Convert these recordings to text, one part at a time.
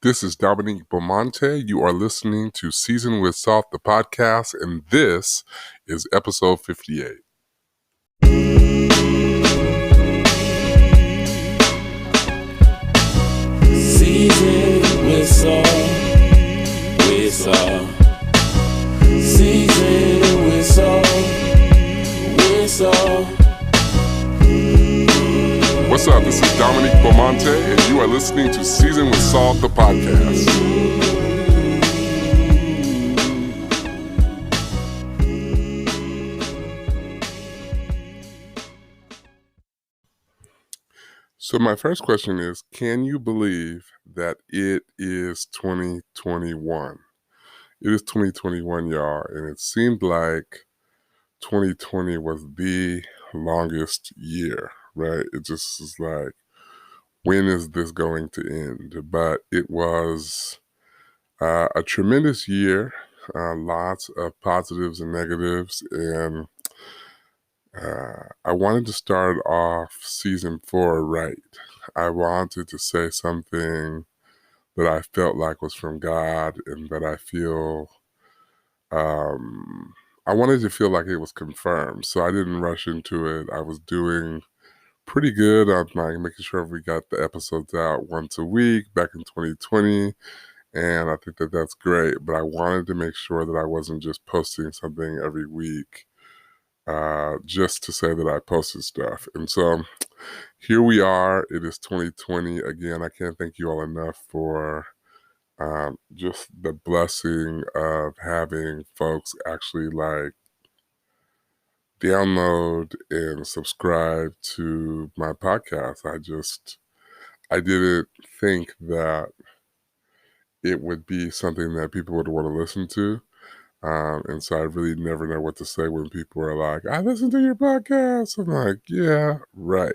This is Dominique Beaumonte. You are listening to Season with Salt, the podcast, and this is episode 58. Season with salt, with salt. Season with salt, with salt. What's up? This is Dominique Beaumonte, and you are listening to Season with Salt, the podcast. So my first question is, can you believe that it is 2021? It is 2021, y'all, and it seemed like 2020 was the longest year, right? It just is like, when is this going to end? But it was a tremendous year, lots of positives and negatives, and I wanted to start off season 4 right. I wanted to say something that I felt like was from God and that I feel, I wanted to feel like it was confirmed. So I didn't rush into it. I was doing pretty good on making sure we got the episodes out once a week back in 2020. And I think that that's great. But I wanted to make sure that I wasn't just posting something every week just to say that I posted stuff. And so here we are. It is 2020. Again, I can't thank you all enough for just the blessing of having folks actually like download and subscribe to my podcast. I didn't think that it would be something that people would want to listen to. And so I really never know what to say when people are like, I listen to your podcast. I'm like, yeah, right.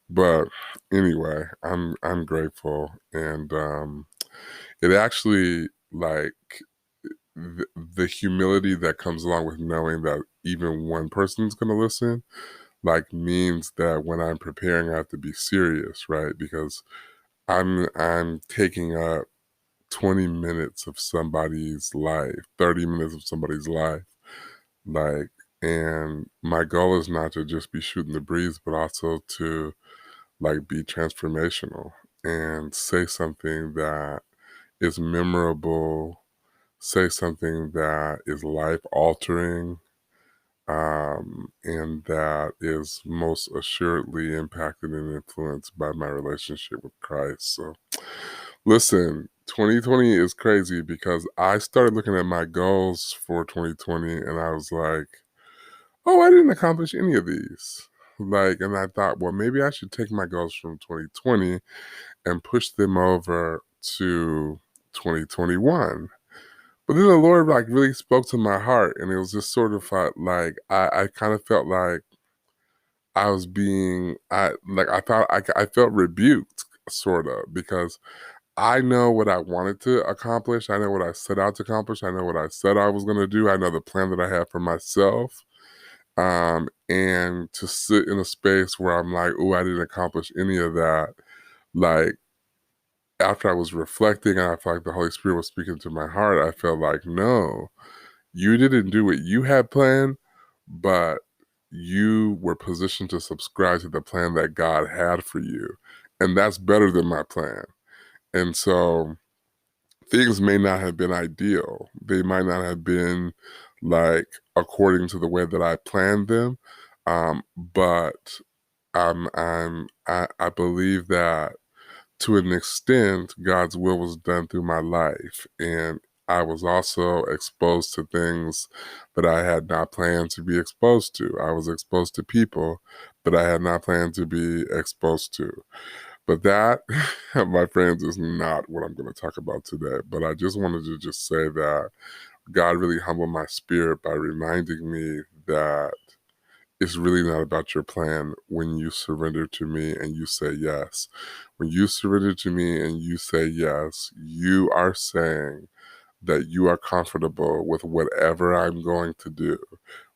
But anyway, I'm grateful. And it actually, like, the humility that comes along with knowing that even one person's going to listen, like, means that when I'm preparing, I have to be serious, right? Because I'm taking up 20 minutes of somebody's life, 30 minutes of somebody's life, like, and my goal is not to just be shooting the breeze, but also to like be transformational and say something that is memorable, say something that is life altering, and that is most assuredly impacted and influenced by my relationship with Christ. So listen, 2020 is crazy because I started looking at my goals for 2020 and I was like, oh, I didn't accomplish any of these. Like, and I thought, well, maybe I should take my goals from 2020 and push them over to 2021. But then the Lord like really spoke to my heart, and it was just sort of like I kind of felt like I was being I felt rebuked sort of, because I know what I wanted to accomplish. I know what I set out to accomplish. I know what I said I was going to do. I know the plan that I have for myself. And to sit in a space where I'm like, oh, I didn't accomplish any of that. Like, after I was reflecting and I felt like the Holy Spirit was speaking to my heart, I felt like, no, you didn't do what you had planned, but you were positioned to subscribe to the plan that God had for you. And that's better than my plan. And so things may not have been ideal. They might not have been like according to the way that I planned them. But I believe that to an extent, God's will was done through my life. And I was also exposed to things that I had not planned to be exposed to. I was exposed to people that I had not planned to be exposed to. But that, my friends, is not what I'm going to talk about today. But I just wanted to just say that God really humbled my spirit by reminding me that it's really not about your plan when you surrender to me and you say yes. When you surrender to me and you say yes, you are saying that you are comfortable with whatever I'm going to do,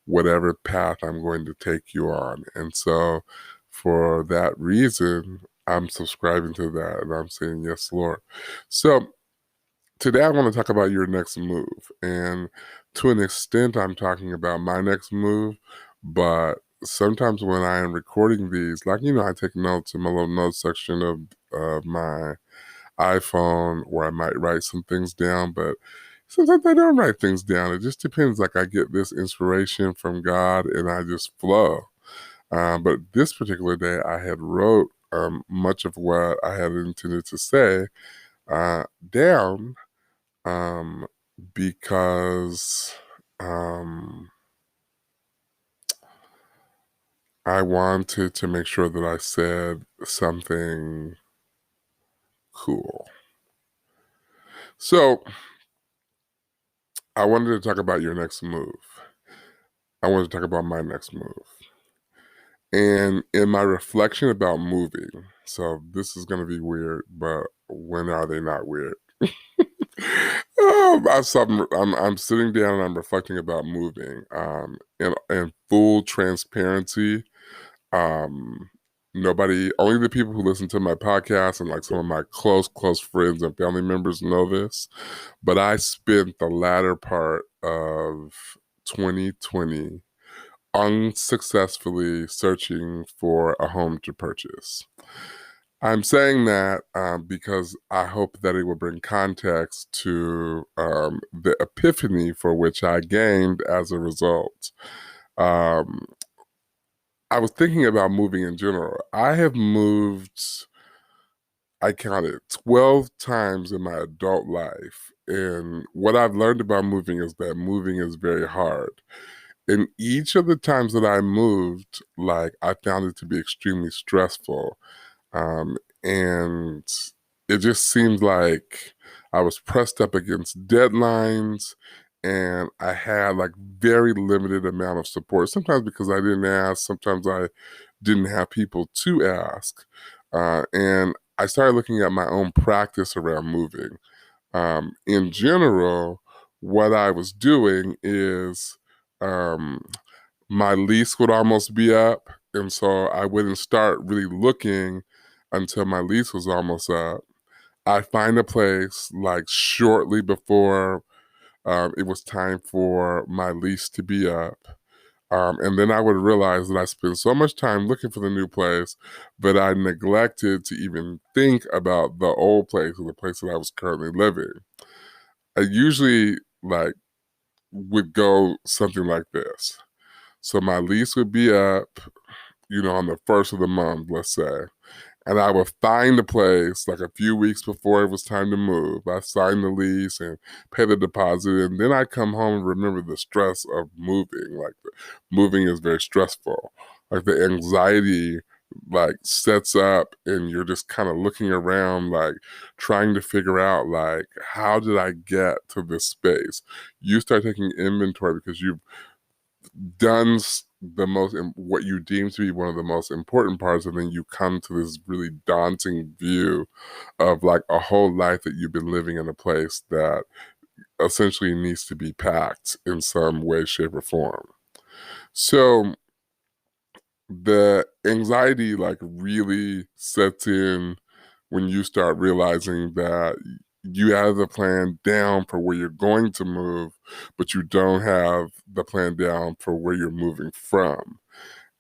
whatever path I'm going to take you on. And so for that reason, I'm subscribing to that and I'm saying, yes, Lord. So today I want to talk about your next move. And to an extent, I'm talking about my next move. But sometimes when I am recording these, like, I take notes in my little notes section of my iPhone where I might write some things down. But sometimes I don't write things down. It just depends. Like, I get this inspiration from God and I just flow. But this particular day, I had wrote much of what I had intended to say down um, because I wanted to make sure that I said something cool. So I wanted to talk about your next move. I wanted to talk about my next move. And in my reflection about moving, so this is going to be weird, but when are they not weird? I'm sitting down and I'm reflecting about moving. In full transparency, um, only the people who listen to my podcast and like some of my close friends and family members know this. But I spent the latter part of 2020 unsuccessfully searching for a home to purchase. I'm saying that because I hope that it will bring context to the epiphany for which I gained as a result. Um, I was thinking about moving in general. I have moved, I counted 12 times in my adult life. And what I've learned about moving is that moving is very hard. And each of the times that I moved, like, I found it to be extremely stressful. Um, and it just seemed like I was pressed up against deadlines and I had like very limited amount of support. Sometimes because I didn't ask, sometimes I didn't have people to ask. And I started looking at my own practice around moving. In general, what I was doing is um, my lease would almost be up. And so I wouldn't start really looking until my lease was almost up. I find a place like shortly before it was time for my lease to be up. And then I would realize that I spent so much time looking for the new place, but I neglected to even think about the old place or the place that I was currently living. I usually like would go something like this. So my lease would be up, on the first of the month, let's say. And I would find the place like a few weeks before it was time to move. I signed the lease and pay the deposit. And then I come home and remember the stress of moving. Like, moving is very stressful. Like, the anxiety like sets up and you're just kind of looking around, like trying to figure out, like, how did I get to this space? You start taking inventory because you've done what you deem to be one of the most important parts, and then you come to this really daunting view of like a whole life that you've been living in a place that essentially needs to be packed in some way, shape, or form. So the anxiety like really sets in when you start realizing that you have the plan down for where you're going to move, but you don't have the plan down for where you're moving from.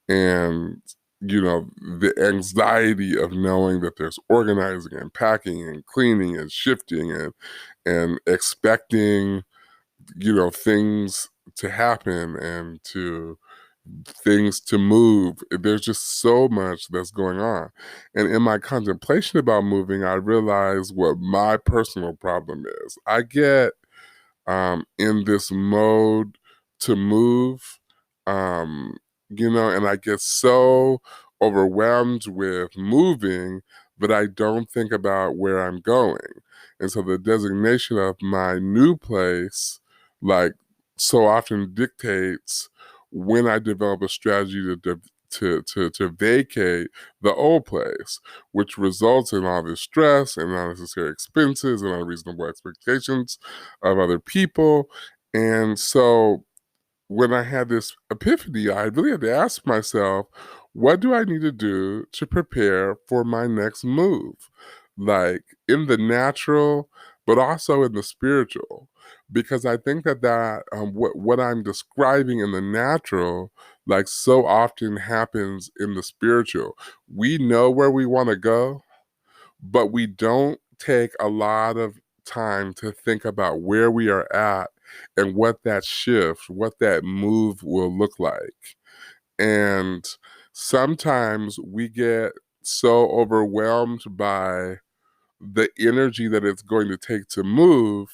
And, the anxiety of knowing that there's organizing and packing and cleaning and shifting and expecting, things to happen and to things to move. There's just so much that's going on. And in my contemplation about moving, I realized what my personal problem is. I get in this mode to move, um, and I get so overwhelmed with moving that I don't think about where I'm going. And so the designation of my new place, like, so often dictates when I develop a strategy to vacate the old place, which results in all this stress and unnecessary expenses and unreasonable expectations of other people. And so when I had this epiphany, I really had to ask myself, what do I need to do to prepare for my next move? Like in the natural, but also in the spiritual. Because I think what I'm describing in the natural, like so often happens in the spiritual. We know where we want to go, but we don't take a lot of time to think about where we are at and what that shift, what that move will look like. And sometimes we get so overwhelmed by the energy that it's going to take to move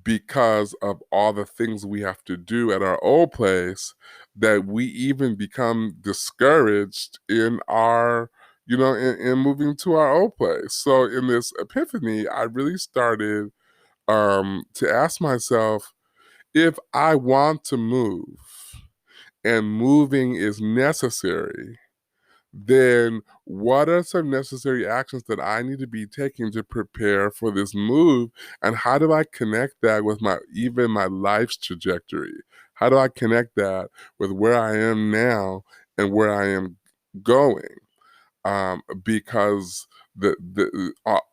because of all the things we have to do at our old place that we even become discouraged in our in moving to our old place. So in this epiphany, I really started to ask myself, if I want to move and moving is necessary, then what are some necessary actions that I need to be taking to prepare for this move? And how do I connect that with my life's trajectory? How do I connect that with where I am now and where I am going? Because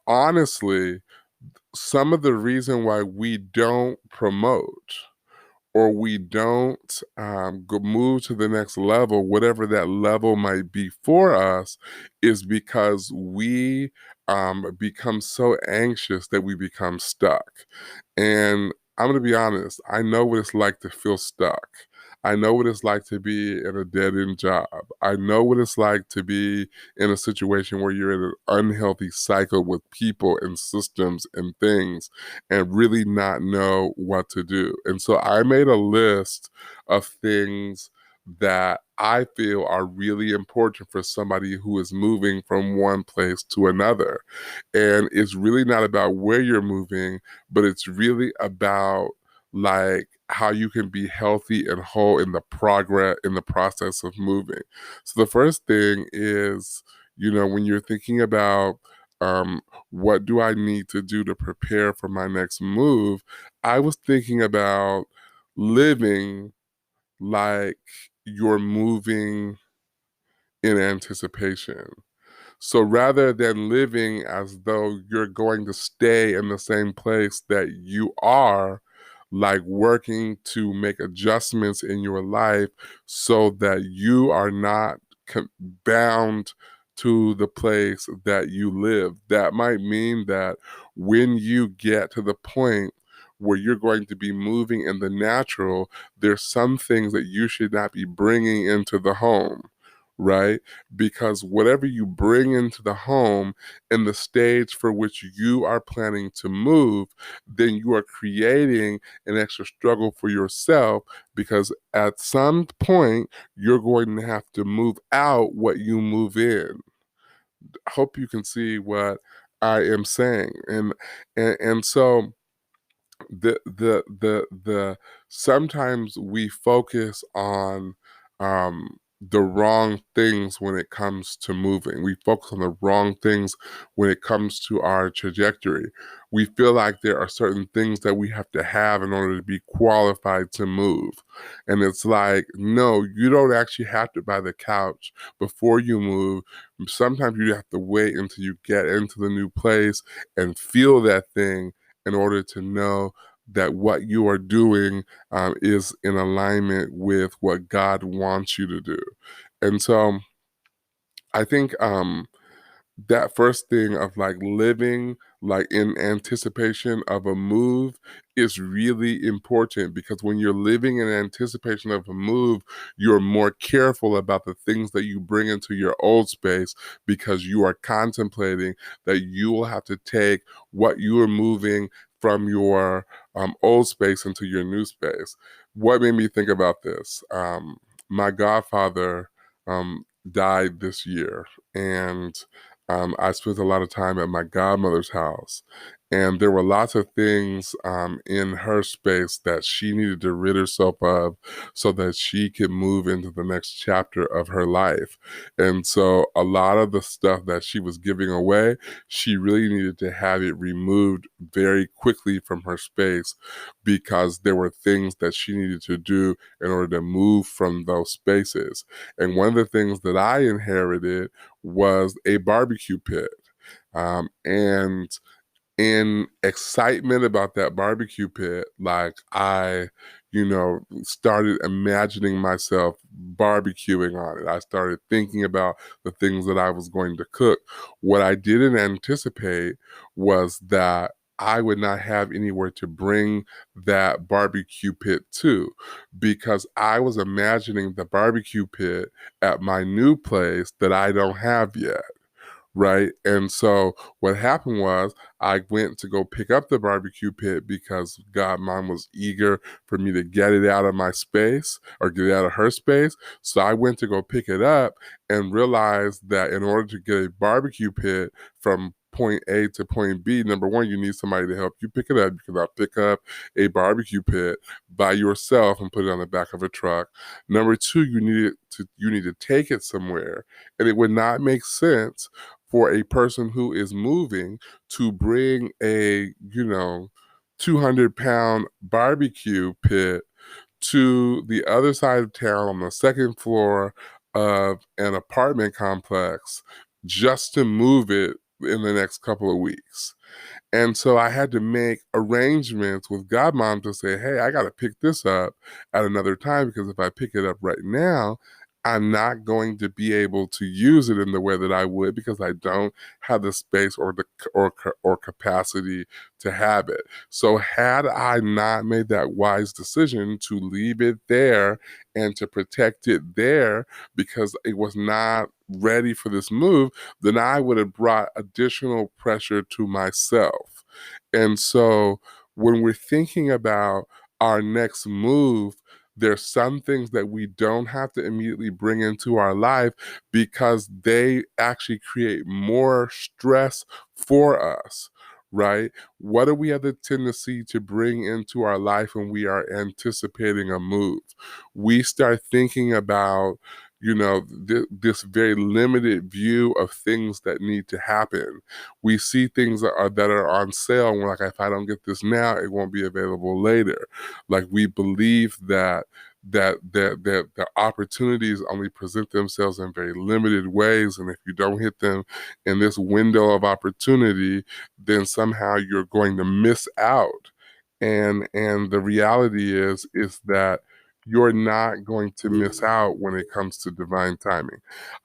honestly, some of the reason why we don't promote or we don't move to the next level, whatever that level might be for us, is because we become so anxious that we become stuck. And I'm going to be honest, I know what it's like to feel stuck. I know what it's like to be in a dead end job. I know what it's like to be in a situation where you're in an unhealthy cycle with people and systems and things and really not know what to do. And so I made a list of things that I feel are really important for somebody who is moving from one place to another. And it's really not about where you're moving, but it's really about like how you can be healthy and whole in the process of moving. So the first thing is, when you're thinking about um, what do I need to do to prepare for my next move, I was thinking about living like you're moving in anticipation. So rather than living as though you're going to stay in the same place that you are, like working to make adjustments in your life so that you are not bound to the place that you live. That might mean that when you get to the point where you're going to be moving in the natural, there's some things that you should not be bringing into the home, right? Because whatever you bring into the home in the stage for which you are planning to move, then you are creating an extra struggle for yourself because at some point you're going to have to move out what you move in. I hope you can see what I am saying. And so the sometimes we focus on the wrong things when it comes to moving. We focus on the wrong things when it comes to our trajectory. We feel like there are certain things that we have to have in order to be qualified to move. And it's like, no, you don't actually have to buy the couch before you move. Sometimes you have to wait until you get into the new place and feel that thing in order to know that what you are doing is in alignment with what God wants you to do. And so I think that first thing of like living like in anticipation of a move is really important because when you're living in anticipation of a move, you're more careful about the things that you bring into your old space because you are contemplating that you will have to take what you are moving from your old space into your new space. What made me think about this? My godfather died this year, and I spent a lot of time at my godmother's house. And there were lots of things in her space that she needed to rid herself of so that she could move into the next chapter of her life. And so a lot of the stuff that she was giving away, she really needed to have it removed very quickly from her space because there were things that she needed to do in order to move from those spaces. And one of the things that I inherited was a barbecue pit. And in excitement about that barbecue pit, like I, started imagining myself barbecuing on it. I started thinking about the things that I was going to cook. What I didn't anticipate was that I would not have anywhere to bring that barbecue pit to, because I was imagining the barbecue pit at my new place that I don't have yet. Right. And so what happened was I went to go pick up the barbecue pit because Godmom was eager for me to get it out of my space or get it out of her space. So I went to go pick it up and realized that in order to get a barbecue pit from point A to point B, number one, you need somebody to help you pick it up. You cannot pick up a barbecue pit by yourself and put it on the back of a truck. Number two, you need to take it somewhere. And it would not make sense for a person who is moving to bring a 200-pound barbecue pit to the other side of town on the second floor of an apartment complex just to move it in the next couple of weeks. And so I had to make arrangements with Godmom to say, hey, I got to pick this up at another time, because if I pick it up right now, I'm not going to be able to use it in the way that I would, because I don't have the space or capacity to have it. So had I not made that wise decision to leave it there and to protect it there because it was not ready for this move, then I would have brought additional pressure to myself. And so when we're thinking about our next move, there's some things that we don't have to immediately bring into our life because they actually create more stress for us, right? What do we have the tendency to bring into our life when we are anticipating a move? We start thinking about this very limited view of things that need to happen. We see things that are on sale, and we're like, if I don't get this now, it won't be available later. Like, we believe that the opportunities only present themselves in very limited ways, and if you don't hit them in this window of opportunity, then somehow you're going to miss out. And the reality is that you're not going to miss out when it comes to divine timing.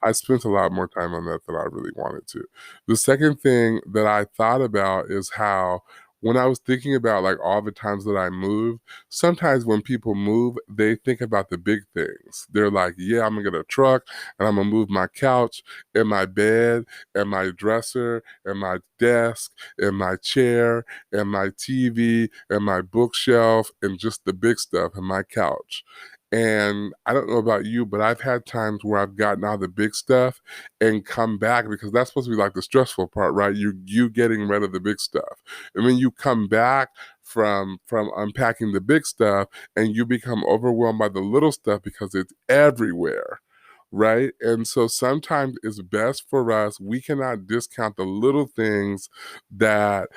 I spent a lot more time on that than I really wanted to. The second thing that I thought about is how, when I was thinking about like all the times that I moved, sometimes when people move, they think about the big things. They're like, yeah, I'm gonna get a truck and I'm gonna move my couch and my bed and my dresser and my desk and my chair and my TV and my bookshelf and just the big stuff and my couch. And I don't know about you, but I've had times where I've gotten all the big stuff and come back, because that's supposed to be like the stressful part, right? You getting rid of the big stuff. And when you come back from unpacking the big stuff and you become overwhelmed by the little stuff because it's everywhere, right? And so sometimes it's best for us, we cannot discount the little things that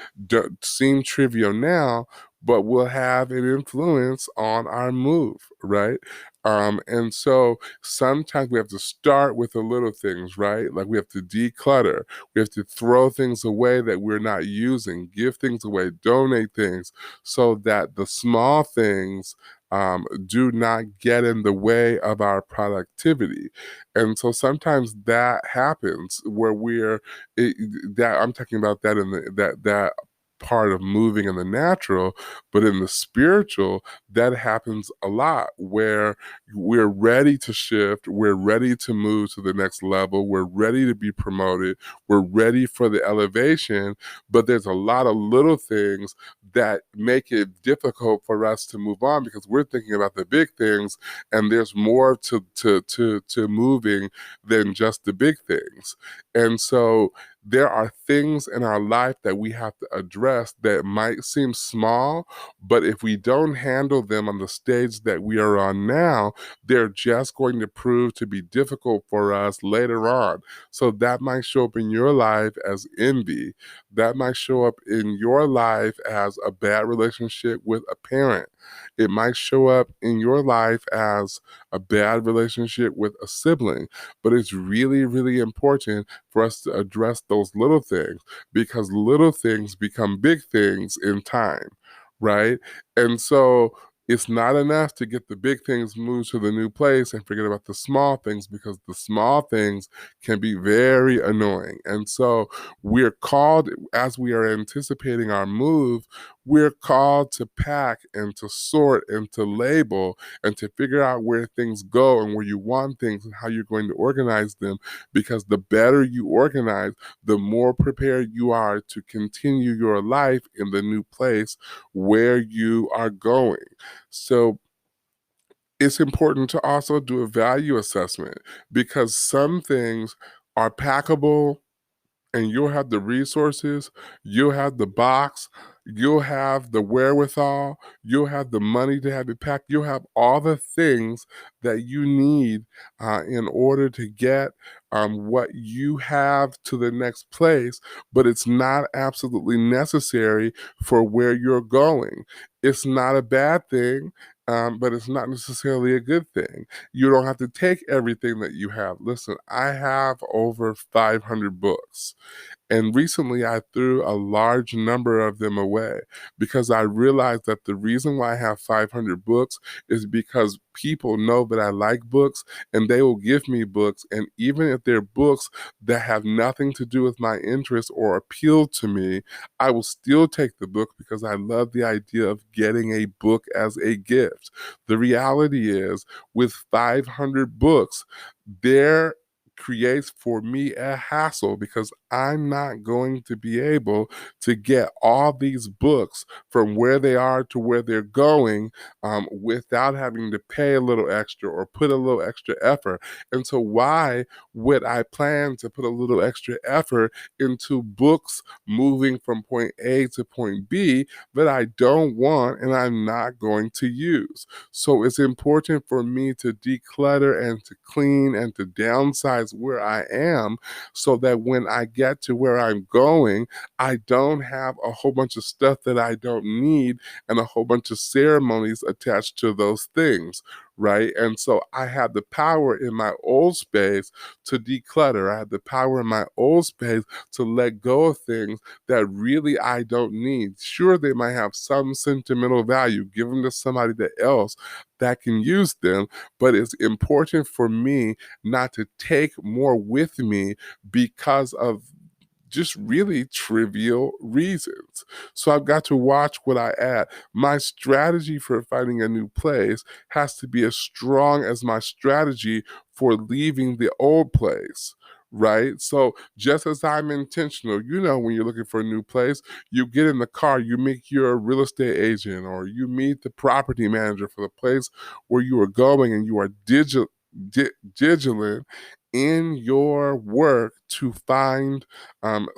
seem trivial now, but will have an influence on our move, right? And so sometimes we have to start with the little things, right? Like, we have to declutter. We have to throw things away that we're not using, give things away, donate things, so that the small things do not get in the way of our productivity. And so sometimes that happens where I'm talking about that in that part of moving in the natural, but in the spiritual, that happens a lot, where we're ready to shift, we're ready to move to the next level, we're ready to be promoted, we're ready for the elevation, but there's a lot of little things that make it difficult for us to move on, because we're thinking about the big things, and there's more to moving than just the big things. And so there are things in our life that we have to address that might seem small, but if we don't handle them on the stage that we are on now, they're just going to prove to be difficult for us later on. So that might show up in your life as envy. That might show up in your life as a bad relationship with a parent. It might show up in your life as a bad relationship with a sibling. But it's really, really important for us to address those little things, because little things become big things in time, right? And so it's not enough to get the big things moved to the new place and forget about the small things, because the small things can be very annoying. And so we're called, as we are anticipating our move, we're called to pack and to sort and to label and to figure out where things go and where you want things and how you're going to organize them. Because the better you organize, the more prepared you are to continue your life in the new place where you are going. So it's important to also do a value assessment, because some things are packable and you'll have the resources, you'll have the box, you'll have the wherewithal, you'll have the money to have it packed, you'll have all the things that you need in order to get what you have to the next place, but it's not absolutely necessary for where you're going. It's not a bad thing. But it's not necessarily a good thing. You don't have to take everything that you have. Listen, I have over 500 books. And recently I threw a large number of them away, because I realized that the reason why I have 500 books is because people know that I like books and they will give me books. And even if they're books that have nothing to do with my interest or appeal to me, I will still take the book because I love the idea of getting a book as a gift. The reality is, with 500 books, there creates for me a hassle, because I'm not going to be able to get all these books from where they are to where they're going without having to pay a little extra or put a little extra effort. And so why would I plan to put a little extra effort into books moving from point A to point B that I don't want and I'm not going to use? So it's important for me to declutter and to clean and to downsize where I am, so that when I get to where I'm going, I don't have a whole bunch of stuff that I don't need and a whole bunch of ceremonies attached to those things, right? And so I had the power in my old space to declutter. I had the power in my old space to let go of things that really I don't need. Sure, they might have some sentimental value. Give them to somebody else that can use them, but it's important for me not to take more with me because of just really trivial reasons. So I've got to watch what I add. My strategy for finding a new place has to be as strong as my strategy for leaving the old place. Right? So just as I'm intentional, when you're looking for a new place, you get in the car, you meet your real estate agent, or you meet the property manager for the place where you are going, and you are vigilant in your work to find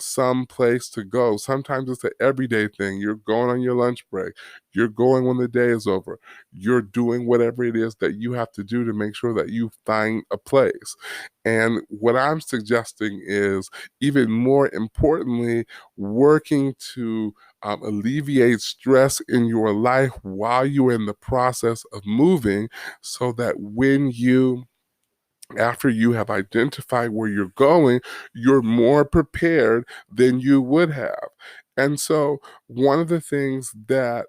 some place to go. Sometimes it's an everyday thing. You're going on your lunch break. You're going when the day is over. You're doing whatever it is that you have to do to make sure that you find a place. And what I'm suggesting is, even more importantly, working to alleviate stress in your life while you're in the process of moving, so that when you after you have identified where you're going, you're more prepared than you would have. And so one of the things that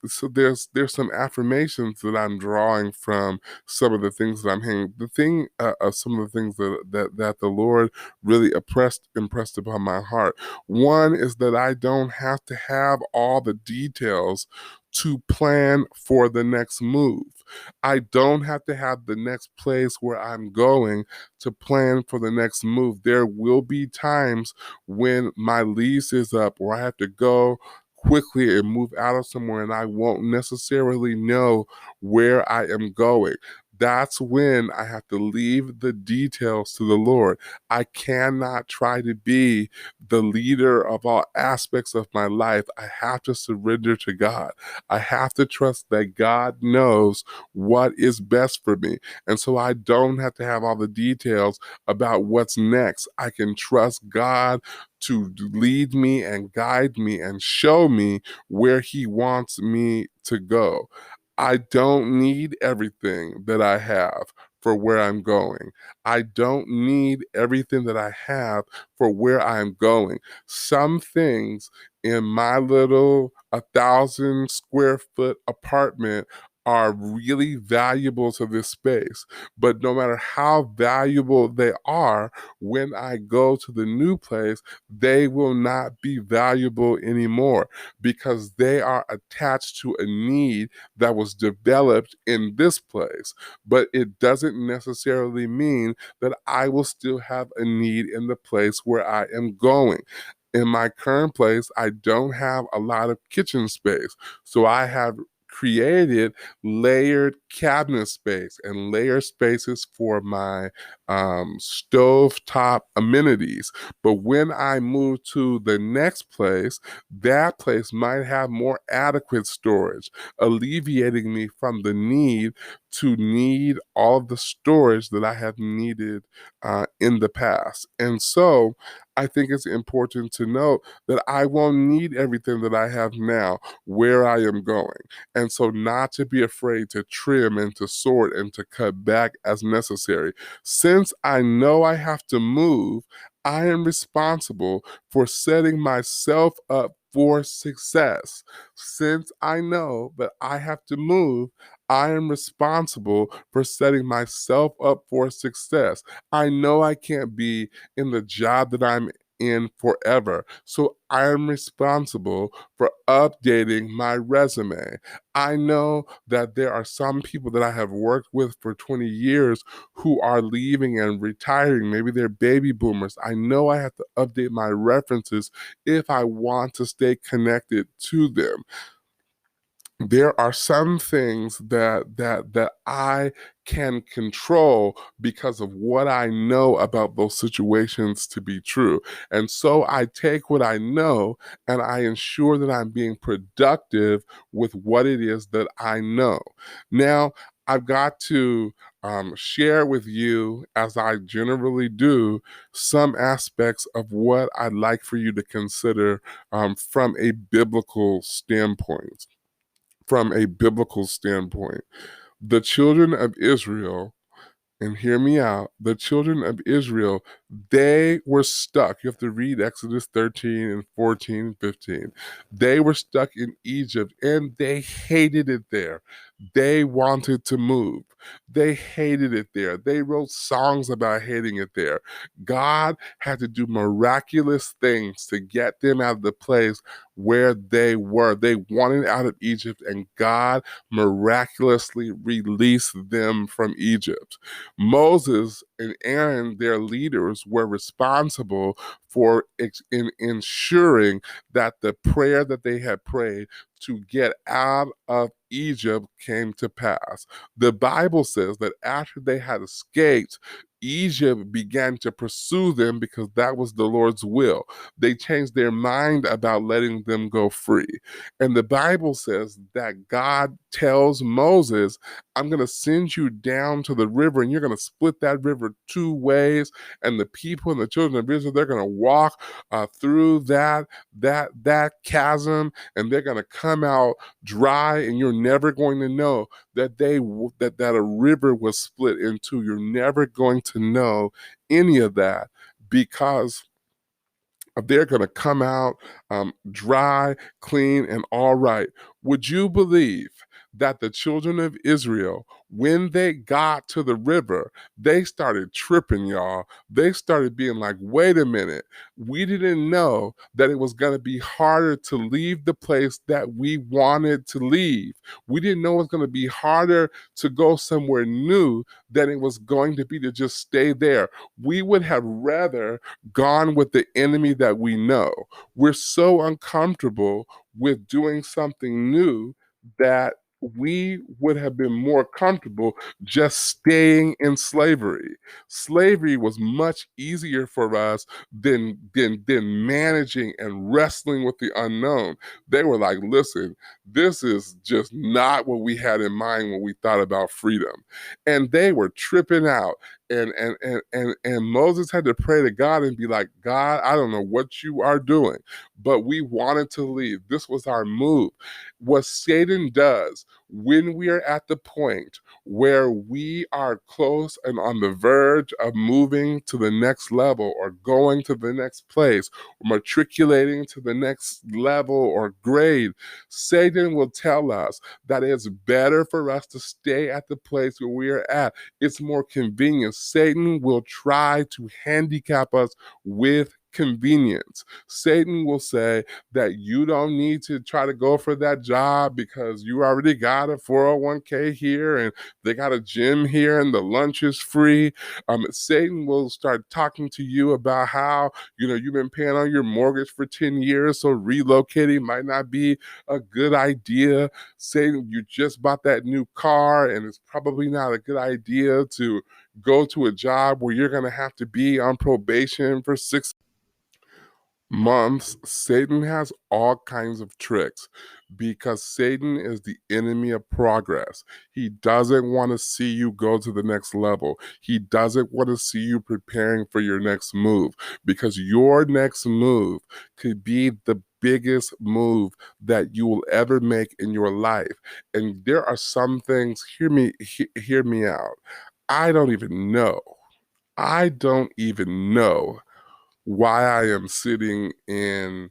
so there's some affirmations that I'm drawing from some of the things that I'm hearing. The thing some of the things that the Lord really impressed upon my heart. One is that I don't have to have all the details to plan for the next move. I don't have to have the next place where I'm going to plan for the next move. There will be times when my lease is up, or I have to go quickly and move out of somewhere, and I won't necessarily know where I am going. that's when I have to leave the details to the Lord. I cannot try to be the leader of all aspects of my life. I have to surrender to God. I have to trust that God knows what is best for me. And so I don't have to have all the details about what's next. I can trust God to lead me and guide me and show me where He wants me to go. I don't need everything that I have for where I'm going. I don't need everything that I have for where I'm going. Some things in my little 1,000 square foot apartment are really valuable to this space. But no matter how valuable they are, when I go to the new place, they will not be valuable anymore because they are attached to a need that was developed in this place. But it doesn't necessarily mean that I will still have a need in the place where I am going. In my current place, I don't have a lot of kitchen space. So I have created layered cabinet space and layered spaces for my stovetop amenities. But when I move to the next place, that place might have more adequate storage, alleviating me from the need to need all of the storage that I have needed in the past. And so I think it's important to note that I won't need everything that I have now where I am going. And so, not to be afraid to trim and to sort and to cut back as necessary. Since I know I have to move, I am responsible for setting myself up for success. Since I know that I have to move, I am responsible for setting myself up for success. I know I can't be in the job that I'm in forever. So I am responsible for updating my resume. I know that there are some people that I have worked with for 20 years who are leaving and retiring. Maybe they're baby boomers. I know I have to update my references if I want to stay connected to them. There are some things that I can control because of what I know about those situations to be true. And so I take what I know and I ensure that I'm being productive with what it is that I know. Now, I've got to share with you, as I generally do, some aspects of what I'd like for you to consider from a biblical standpoint. From a biblical standpoint, the children of Israel, and hear me out, the children of Israel, they were stuck. You have to read Exodus 13 and 14 and 15. They were stuck in Egypt and they hated it there. They wanted to move. They hated it there. They wrote songs about hating it there. God had to do miraculous things to get them out of the place where they were. They wanted out of Egypt, and God miraculously released them from Egypt. Moses and Aaron, their leaders, were responsible for ensuring that the prayer that they had prayed to get out of Egypt came to pass. The Bible says that after they had escaped, Egypt began to pursue them because that was the Lord's will. They changed their mind about letting them go free. And the Bible says that God tells Moses, I'm going to send you down to the river and you're going to split that river two ways. And the people and the children of Israel, they're going to walk through that chasm and they're going to come out dry, and you're never going to know that a river was split in two. You're never going to know any of that because they're going to come out dry, clean, and all right. Would you believe that the children of Israel, when they got to the river, they started tripping, y'all? They started being like, wait a minute, we didn't know that it was going to be harder to leave the place that we wanted to leave. We didn't know it was going to be harder to go somewhere new than it was going to be to just stay there. We would have rather gone with the enemy that we know. We're so uncomfortable with doing something new that we would have been more comfortable just staying in slavery. Slavery was much easier for us than managing and wrestling with the unknown. They were like, listen, this is just not what we had in mind when we thought about freedom. And they were tripping out. And Moses had to pray to God and be like, God, I don't know what you are doing, but we wanted to leave. This was our move. What Satan does when we are at the point where we are close and on the verge of moving to the next level or going to the next place, or matriculating to the next level or grade, Satan will tell us that it's better for us to stay at the place where we are at. It's more convenient. Satan will try to handicap us with convenience. Satan will say that you don't need to try to go for that job because you already got a 401k here and they got a gym here and the lunch is free. Satan will start talking to you about how, you've been paying on your mortgage for 10 years, so relocating might not be a good idea. Satan, you just bought that new car and it's probably not a good idea to go to a job where you're going to have to be on probation for 6 months. Satan has all kinds of tricks because Satan is the enemy of progress. He doesn't want to see you go to the next level. He doesn't want to see you preparing for your next move because your next move could be the biggest move that you will ever make in your life. And there are some things, hear me out. I don't even know. I don't even know why I am sitting in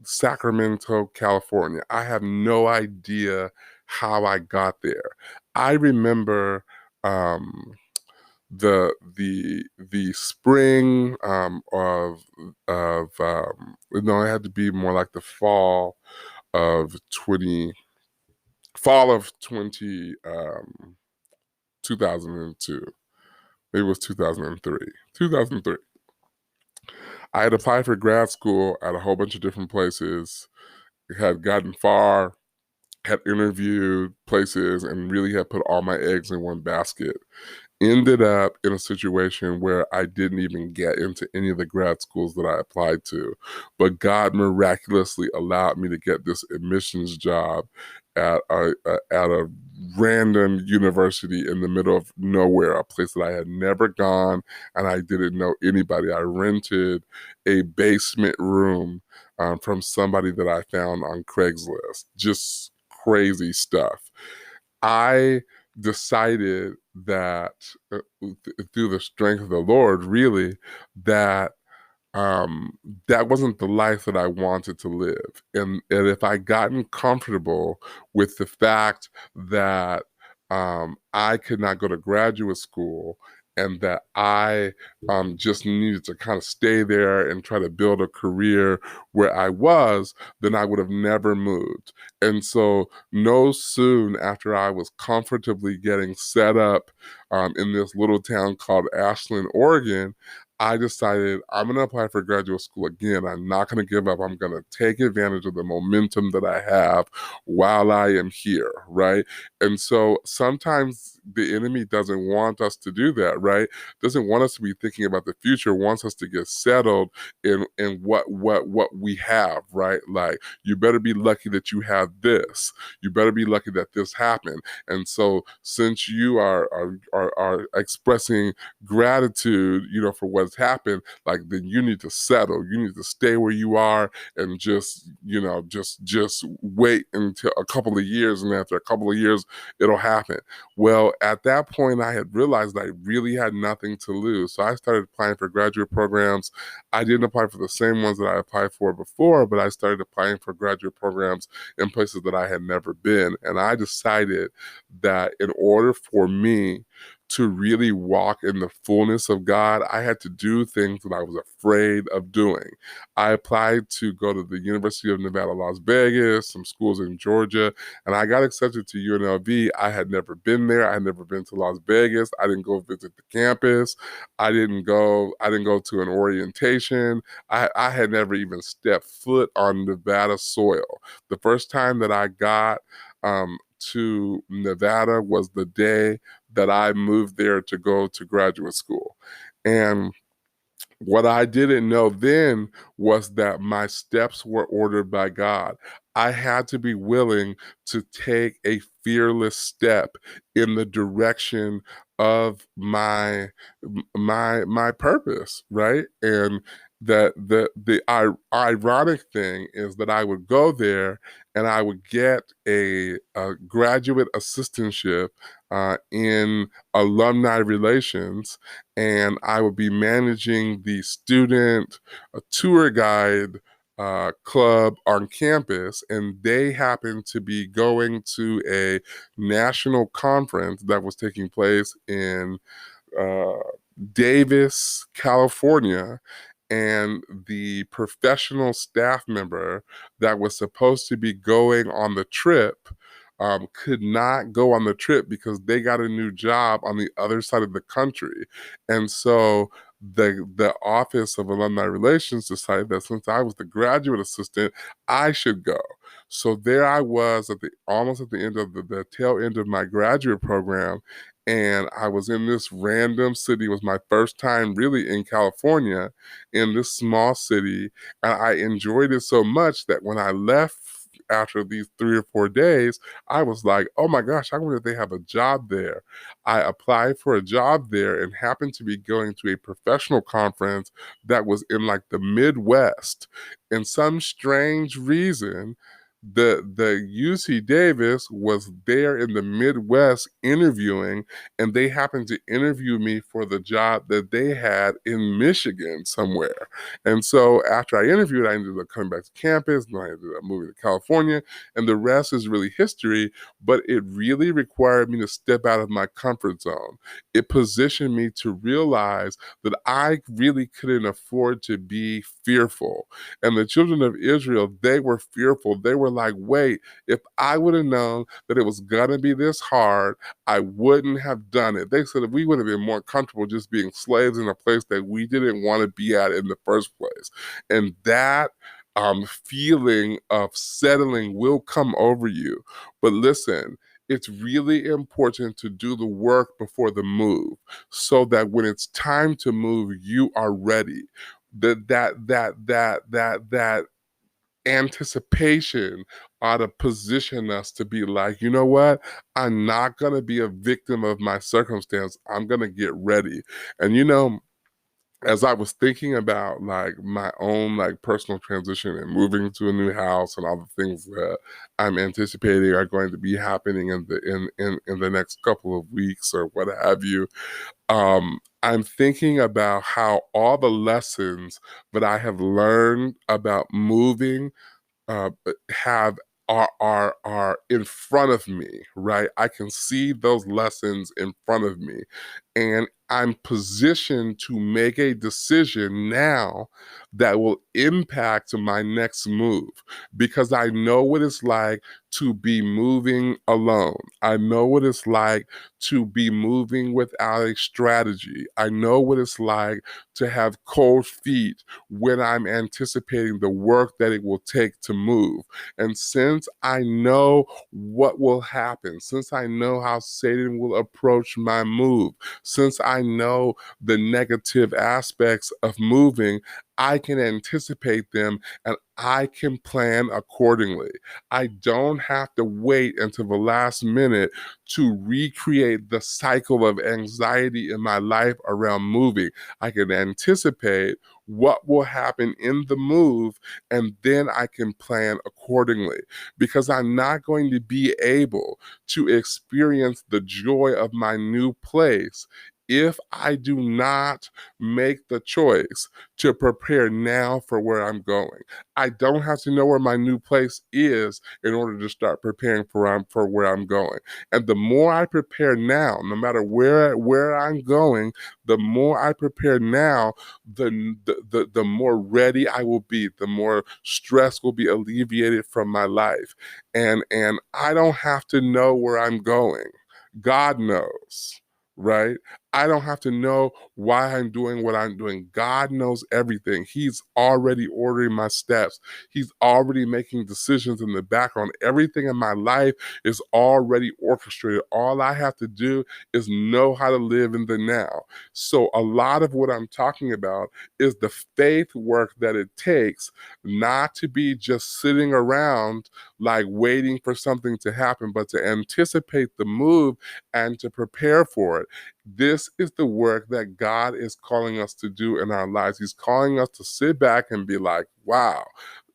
Sacramento, California. I have no idea how I got there. I remember the spring of no, it had to be more like the of 20 fall of 2002. Maybe it was 2003. 2003. I had applied for grad school at a whole bunch of different places, had gotten far, had interviewed places, and really had put all my eggs in one basket. Ended up in a situation where I didn't even get into any of the grad schools that I applied to. But God miraculously allowed me to get this admissions job at a random university in the middle of nowhere, a place that I had never gone and I didn't know anybody. I rented a basement room from somebody that I found on Craigslist. Just crazy stuff. I decided that through the strength of the Lord, really, that that wasn't the life that I wanted to live. And if I gotten comfortable with the fact that I could not go to graduate school and that I just needed to kind of stay there and try to build a career where I was, then I would have never moved. And so, no soon after I was comfortably getting set up in this little town called Ashland, Oregon, I decided I'm going to apply for graduate school again. I'm not going to give up. I'm going to take advantage of the momentum that I have while I am here, right? And so sometimes the enemy doesn't want us to do that, right? Doesn't want us to be thinking about the future, wants us to get settled in what we have, right? Like, you better be lucky that you have this. You better be lucky that this happened. And so since you are expressing gratitude, for what's happened, like, then you need to settle. You need to stay where you are and just wait until a couple of years, and after a couple of years, it'll happen. Well, at that point, I had realized I really had nothing to lose. So I started applying for graduate programs. I didn't apply for the same ones that I applied for before, but I started applying for graduate programs in places that I had never been. And I decided that in order for me to really walk in the fullness of God, I had to do things that I was afraid of doing. I applied to go to the University of Nevada, Las Vegas, some schools in Georgia, and I got accepted to UNLV. I had never been there. I had never been to Las Vegas. I didn't go visit the campus. I didn't go to an orientation. I had never even stepped foot on Nevada soil. The first time that I got to Nevada was the day that I moved there to go to graduate school. And what I didn't know then was that my steps were ordered by God. I had to be willing to take a fearless step in the direction of my purpose, right? And that the ironic thing is that I would go there and I would get a graduate assistantship in alumni relations, and I would be managing the student tour guide club on campus, and they happened to be going to a national conference that was taking place in uh, Davis, California. And the professional staff member that was supposed to be going on the trip could not go on the trip because they got a new job on the other side of the country. And so the Office of Alumni Relations decided that since I was the graduate assistant, I should go. So there I was at the almost at the end of the tail end of my graduate program, and I was in this random city. It was my first time really in California, in this small city, and I enjoyed it so much that when I left after these 3 or 4 days, I was like, oh my gosh, I wonder if they have a job there. I applied for a job there and happened to be going to a professional conference that was in like the Midwest. And some strange reason, the UC Davis was there in the Midwest interviewing, and they happened to interview me for the job that they had in Michigan somewhere. And so after I interviewed, I ended up coming back to campus, and I ended up moving to California, and the rest is really history. But it really required me to step out of my comfort zone. It positioned me to realize that I really couldn't afford to be fearful. And the children of Israel, they were fearful. They were like, wait, if I would have known that it was going to be this hard, I wouldn't have done it. They said that we would have been more comfortable just being slaves in a place that we didn't want to be at in the first place. And that feeling of settling will come over you. But listen, it's really important to do the work before the move so that when it's time to move, you are ready. That anticipation ought to position us to be like, you know what? I'm not going to be a victim of my circumstance. I'm going to get ready. And as I was thinking about like my own like personal transition and moving to a new house and all the things that I'm anticipating are going to be happening in the next couple of weeks or what have you, I'm thinking about how all the lessons that I have learned about moving uh, have are in front of me, right? I can see those lessons in front of me, and I'm positioned to make a decision now that will impact my next move because I know what it's like to be moving alone. I know what it's like to be moving without a strategy. I know what it's like to have cold feet when I'm anticipating the work that it will take to move. And since I know what will happen, since I know how Satan will approach my move, since I know the negative aspects of moving, I can anticipate them and I can plan accordingly. I don't have to wait until the last minute to recreate the cycle of anxiety in my life around moving. I can anticipate what will happen in the move, and then I can plan accordingly because I'm not going to be able to experience the joy of my new place if I do not make the choice to prepare now for where I'm going. I don't have to know where my new place is in order to start preparing for where I'm going. And the more I prepare now, no matter where I'm going, the more I prepare now, the more ready I will be, the more stress will be alleviated from my life. And I don't have to know where I'm going. God knows, right? I don't have to know why I'm doing what I'm doing. God knows everything. He's already ordering my steps. He's already making decisions in the background. Everything in my life is already orchestrated. All I have to do is know how to live in the now. So a lot of what I'm talking about is the faith work that it takes not to be just sitting around like waiting for something to happen, but to anticipate the move and to prepare for it. This is the work that God is calling us to do in our lives. He's calling us to sit back and be like, wow,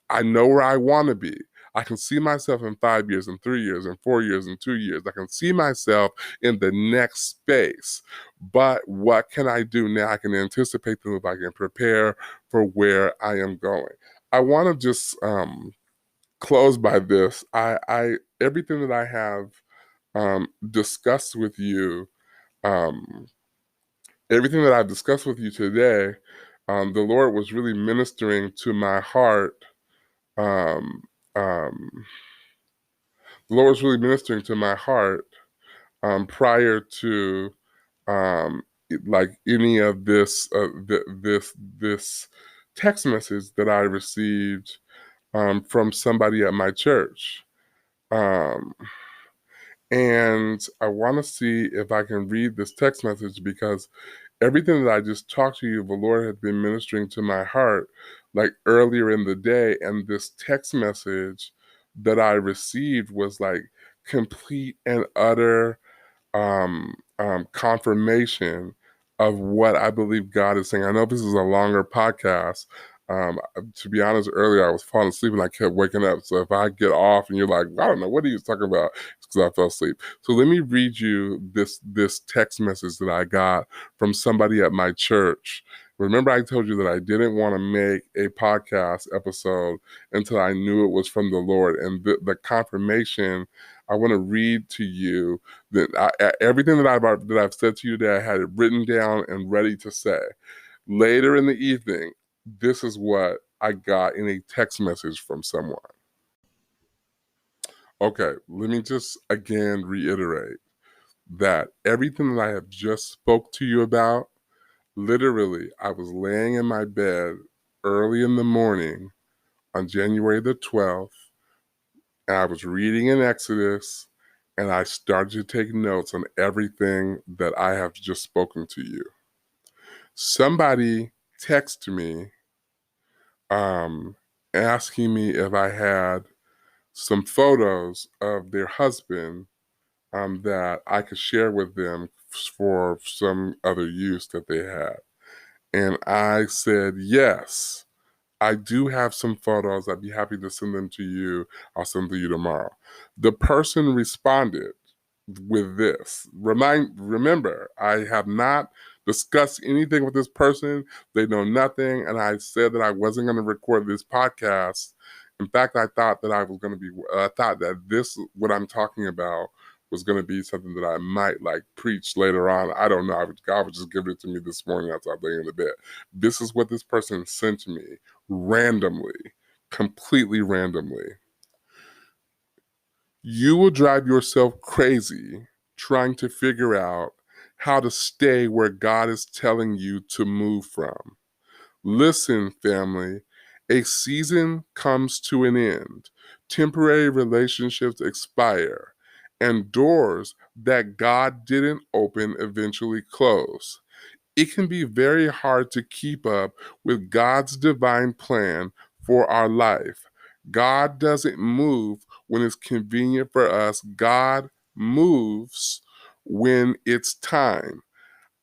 I know where I want to be. I can see myself in 5 years, and 3 years, and 4 years, and 2 years. I can see myself in the next space. But what can I do now? I can anticipate the move. I can prepare for where I am going. I want to just close by this. I everything that I have discussed with you, um, everything that I've discussed with you today, the Lord was really ministering to my heart. Um, um, the Lord was really ministering to my heart prior to like any of this this text message that I received from somebody at my church. Um, and I want to see if I can read this text message because everything that I just talked to you, the Lord had been ministering to my heart like earlier in the day. And this text message that I received was like complete and utter confirmation of what I believe God is saying. I know this is a longer podcast. To be honest, earlier I was falling asleep and I kept waking up. So if I get off and you're like, I don't know, what are you talking about? It's because I fell asleep. So let me read you this text message that I got from somebody at my church. Remember, I told you that I didn't want to make a podcast episode until I knew it was from the Lord. And the confirmation I want to read to you that everything that I've said to you that I had it written down and ready to say. Later in the evening, this is what I got in a text message from someone. Okay, let me just again reiterate that everything that I have just spoke to you about, literally, I was laying in my bed early in the morning on January the 12th, and I was reading in Exodus, and I started to take notes on everything that I have just spoken to you. Somebody texted me asking me if I had some photos of their husband that I could share with them for some other use that they had. And I said, yes, I do have some photos. I'd be happy to send them to you. I'll send them to you tomorrow. The person responded with this. Remember, I have not discussed anything with this person. They know nothing. And I said that I wasn't going to record this podcast. In fact, I thought that I thought that this, what I'm talking about, was going to be something that I might like preach later on. I don't know. God was just giving it to me this morning after I lay in the bed. This is what this person sent to me randomly, completely randomly. You will drive yourself crazy trying to figure out how to stay where God is telling you to move from. Listen, family, a season comes to an end. Temporary relationships expire, and doors that God didn't open eventually close. It can be very hard to keep up with God's divine plan for our life. God doesn't move when it's convenient for us. God moves when it's time.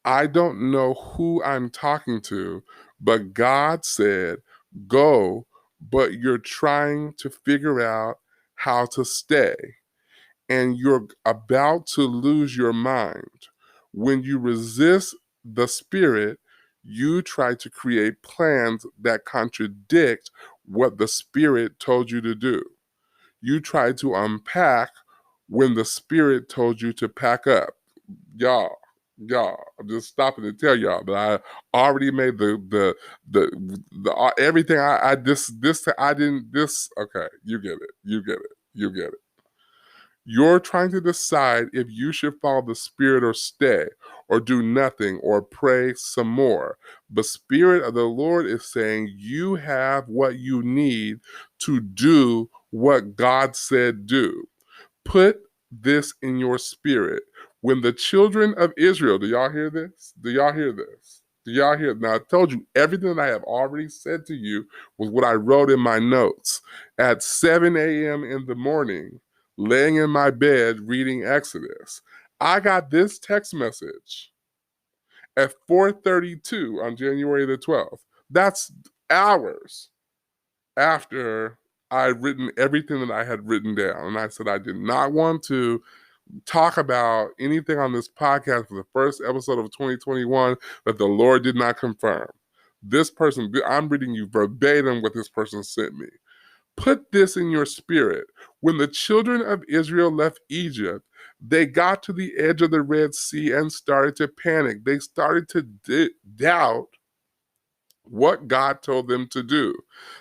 I don't know who I'm talking to, but God said, go, but you're trying to figure out how to stay. And you're about to lose your mind. When you resist the Spirit, you try to create plans that contradict what the Spirit told you to do. You try to unpack when the Spirit told you to pack up. Y'all, I'm just stopping to tell y'all that I already made the everything I this I didn't this okay, you get it. You're trying to decide if you should follow the Spirit or stay, or do nothing, or pray some more. The Spirit of the Lord is saying you have what you need to do what God said do. Put this in your spirit. When the children of Israel, do y'all hear this? Do y'all hear this? Do y'all hear? Now, I told you everything that I have already said to you was what I wrote in my notes. At 7 a.m. in the morning, laying in my bed reading Exodus, I got this text message at 4:32 on January the 12th. That's hours after I'd written everything that I had written down. And I said I did not want to talk about anything on this podcast for the first episode of 2021 that the Lord did not confirm. This person, I'm reading you verbatim what this person sent me. Put this in your spirit. When the children of Israel left Egypt, they got to the edge of the Red Sea and started to panic. They started to doubt what God told them to do.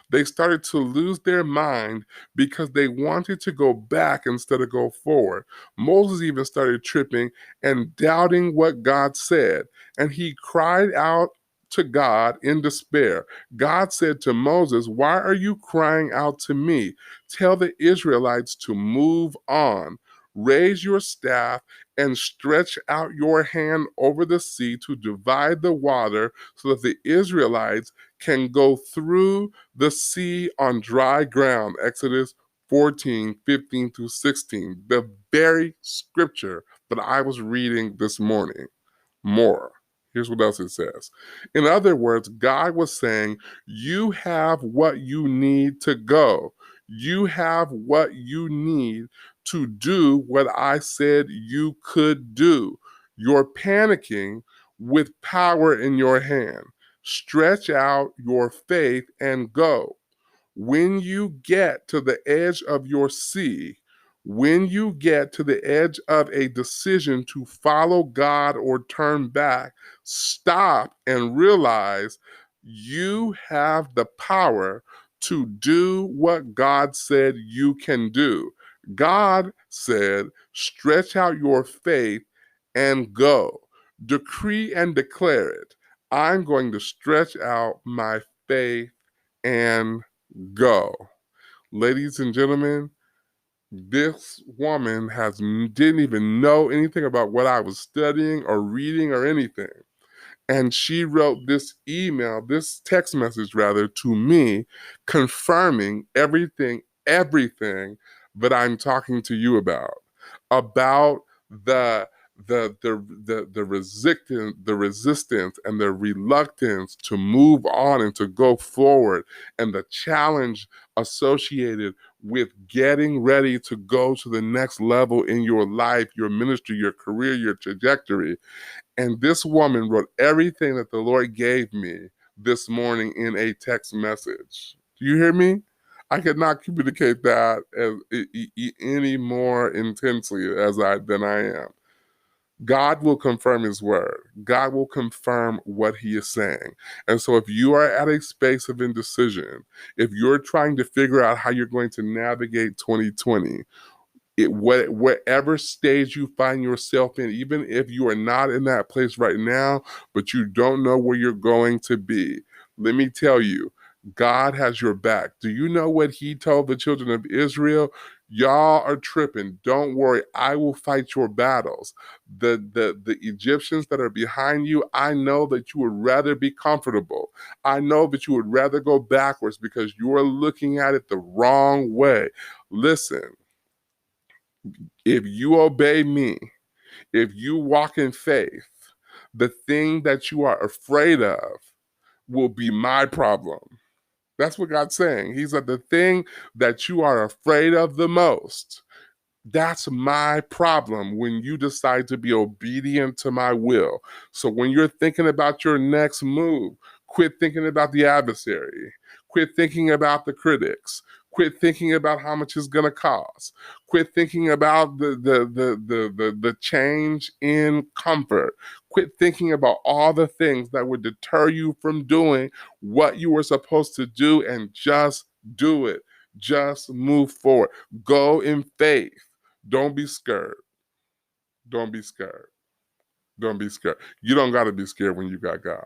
They started to lose their mind because they wanted to go back instead of go forward. Moses even started tripping and doubting what God said, and he cried out to God in despair. God said to Moses, "Why are you crying out to me? Tell the Israelites to move on. Raise your staff and stretch out your hand over the sea to divide the water so that the Israelites can go through the sea on dry ground." Exodus 14:15 through 16, the very scripture that I was reading this morning. More. Here's what else it says. In other words, God was saying, you have what you need to go. You have what you need to do what I said you could do. You're panicking with power in your hand. Stretch out your faith and go. When you get to the edge of your sea, when you get to the edge of a decision to follow God or turn back, stop and realize you have the power to do what God said you can do. God said, stretch out your faith and go. Decree and declare it. I'm going to stretch out my faith and go. Ladies and gentlemen, this woman didn't even know anything about what I was studying or reading or anything. And she wrote this email, this text message rather, to me, confirming everything that I'm talking to you about the resistance and the reluctance to move on and to go forward, and the challenge associated with getting ready to go to the next level in your life, your ministry, your career, your trajectory. And this woman wrote everything that the Lord gave me this morning in a text message. Do you hear me? I could not communicate that any more intensely than I am. God will confirm his word. God will confirm what he is saying. And so if you are at a space of indecision, if you're trying to figure out how you're going to navigate 2020, whatever stage you find yourself in, even if you are not in that place right now, but you don't know where you're going to be, let me tell you, God has your back. Do you know what he told the children of Israel? Y'all are tripping. Don't worry. I will fight your battles. The Egyptians that are behind you, I know that you would rather be comfortable. I know that you would rather go backwards because you are looking at it the wrong way. Listen, if you obey me, if you walk in faith, the thing that you are afraid of will be my problem. That's what God's saying. He said, the thing that you are afraid of the most, that's my problem when you decide to be obedient to my will. So when you're thinking about your next move, quit thinking about the adversary. Quit thinking about the critics. Quit thinking about how much it's going to cost. Quit thinking about the change in comfort. Quit thinking about all the things that would deter you from doing what you were supposed to do, and just do it. Just move forward. Go in faith. Don't be scared. Don't be scared. Don't be scared. You don't got to be scared when you got God.